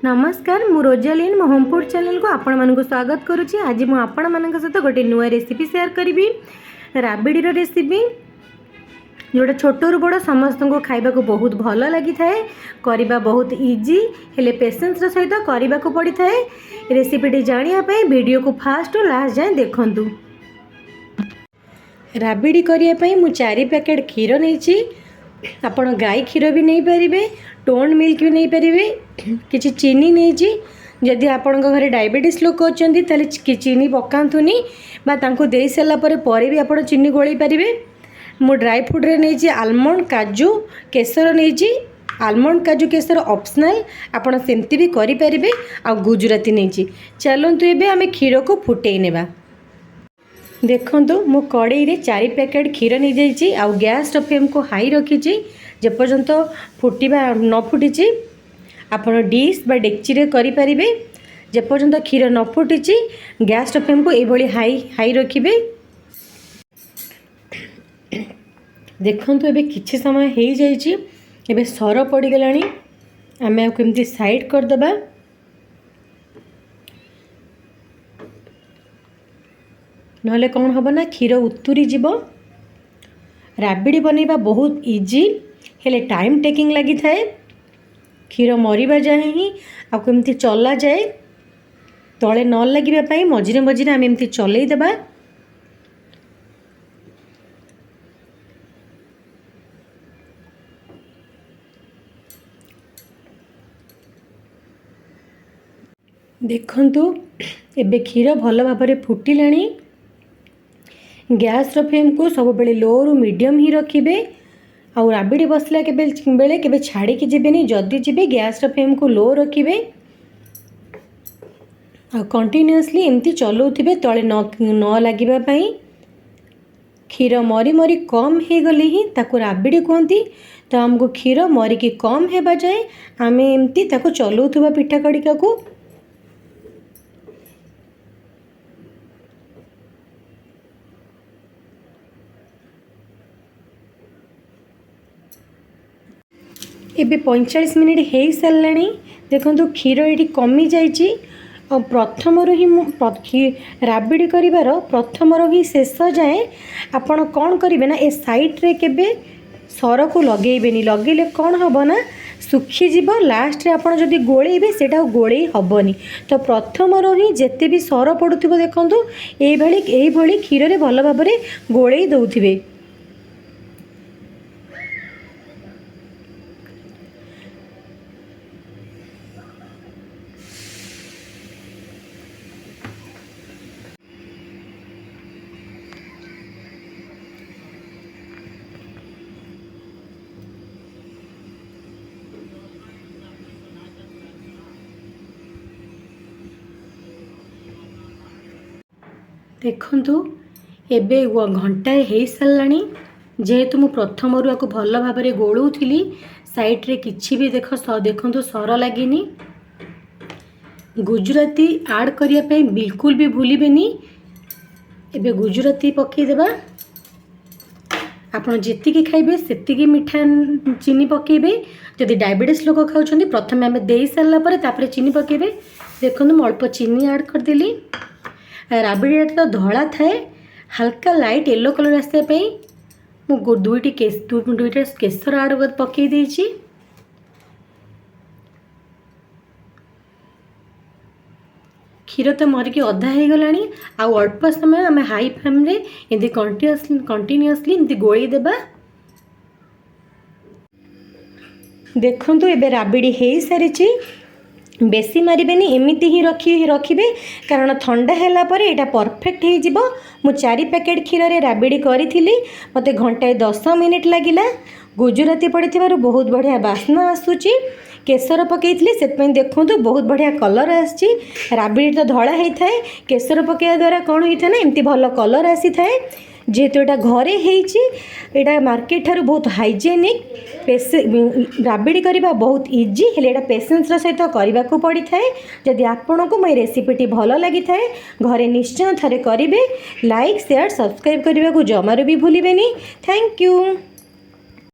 नमस्कार मु रोजालीन मो होम फूड चैनल को आपण मानक स्वागत करुच्ची। आज मु आपण मानक सहित गोटे नुआ रेसिपी शेयर करी राबिड़ी रेसिपी जोटा छोट रु बड़ समस्त को खाइबा को बहुत भल लगी थाए, करबा बहुत इजी हेले पेशेंस सहित करबा को पड़ी थाए। रेसिपीटी जानिया वीडियो को फास्ट और लास्ट जाए देखंतु। राबिड़ी करिया पई मु 4 पैकेट क्षीर नहीं, आपण गाय क्षीर भी नहीं पारे, टोन मिल्क भी नहीं पारे, किसी चीनी नहीं। जदि आपण घरे डायबिटीज लोक अच्छा चीनी पकातुनी दे सारापर भी आप चीनी गोल पारे। मु ड्राई फ्रूट रे नहीं आलमंड काजू केसर नहीं। आलमंड काजू केसर ऑप्शनल, आपण सेमती भी करि परिबे। आ गुजराती नहीं। चलतु एबे आमे क्षीर को फुटई नेबा। देखंतु मु कड़ाई रे 4 पैकेट क्षीर नहीं जाइए। आ गैस फ्लेम को हाई रखी जेपर्यंत फुटवा न फुटी आपण डिश बा डेक्ची रे करि परिबे। जेपर्यंत क्षीर न फुटी गैस फ्लेम को ये हाई रखिबे। देखंतु एबे किछि समय हो जाइए, एबे सर पड़गलानी। आमे केमती साइड कर दबा। नहले कौन हम ना क्षीर उतुरी जीव। राबिड़ी बनैबा बहुत इजी हेले टाइम टेकिंग लगी थाए। क्षीर मरिबा जाए ही आ केमती चला जाए तले न लगे मझिरे मझिरे आम एमती चलई देबा। देखंतु एबे क्षीर भल भाव फुटिलाणी। गैस फ्लेम को सब बेले लो रु मीडियम ही रखिबे। आउ राबिड़ी बसला बेले केबे छाड़ी की जीवेनी। जदि जीवे गैस फ्लेम को लो रखिबे आ कंटिन्यूअसली एमती चलाउथिबे तले न लागिबा पई। क्षीर मरी मरी कम हो गले ही ताको राबिड़ी कहती। तो हमको क्षीर मरिकी कम हेबा जाए आमे एमती ताको चलाउथुबा पिठा कड़िका को। एबे 45 मिनिट हो साराणी। देखो क्षीर ये कमी जाइए। प्रथम राबिड़ी करिवार प्रथम ही शेष जाए आपण कौन करेंगे ना ए साइड रे केबे सर को लगेबेनी। लगेले कौन हम ना सुखीजीव। लास्ट रे आपण जदि गोलेबे सेटा गोले हेनी। तो प्रथम ही जेते भी सर पड़ुथिबो देखंतु एई भली क्षीर रे भल भाव में गोले दउथिबे। देखंतु एबे घंटाए हो साराणी। जेहेतु मु प्रथम आपको भल भाव में गोलूली साइड रे किछि भी देखंतु सर लगिनी। गुजराती ऐड करिया पे बिल्कुल भी भूलिबेनी। एबे गुजराती पकई देबा। आपण जेतिकी खाइबे सेतिकी मीठा चीनी पकेबे। जदि डायबिटीज लोक खाउछंती प्रथम आमे देई सारला परे तापरे चीनी पकेबे। देखंतु मु अल्प चीनी ऐड कर देली। राबिड़ी तो धला थाए हल्का लाइट येलो कलर आसपी मु दुईटा केसर आड़ पकई देछि। क्षीर तो मरिकी अधा हो गलानी। आउ अल्प समय आम हाई फ्लेम रे एमती कंटिन्यूअसली एमती गोली देबा। देखंतु एबे राबिड़ी हो सारी। बेसी मारिबेनी एमिति ही रखिबे कारण ठंडा हैला परे एटा परफेक्ट हो जिवो। मु 4 पैकेट क्षीर रे राबिड़ी करी मते घंटाए 10 मिनिट लागिला। गुजराती पड़िथिबारु बहुत बढ़िया बास्ना आसुची। केसर पकई से देखो बहुत बढ़िया कलर आसी। राबिड़ी तो धड़ा होता है, केसर पकड़ा द्वारा कौन होता है ना एमती भल कलर आसी थाए। जेहेतु यहाँ घरे होता मार्केट ठारू बहुत हाइजेनिक। राबिड़ी करवा बहुत इजी हेले एटा पेशेंस सहित करने को पड़ी थाए। जदि आपण को मो रेसिपीटी भल लगी थाए घरे निश्चय थे करेंगे। लाइक शेयर सब्सक्राइब करने को जमारू भी भूलिबेनी। Thank you.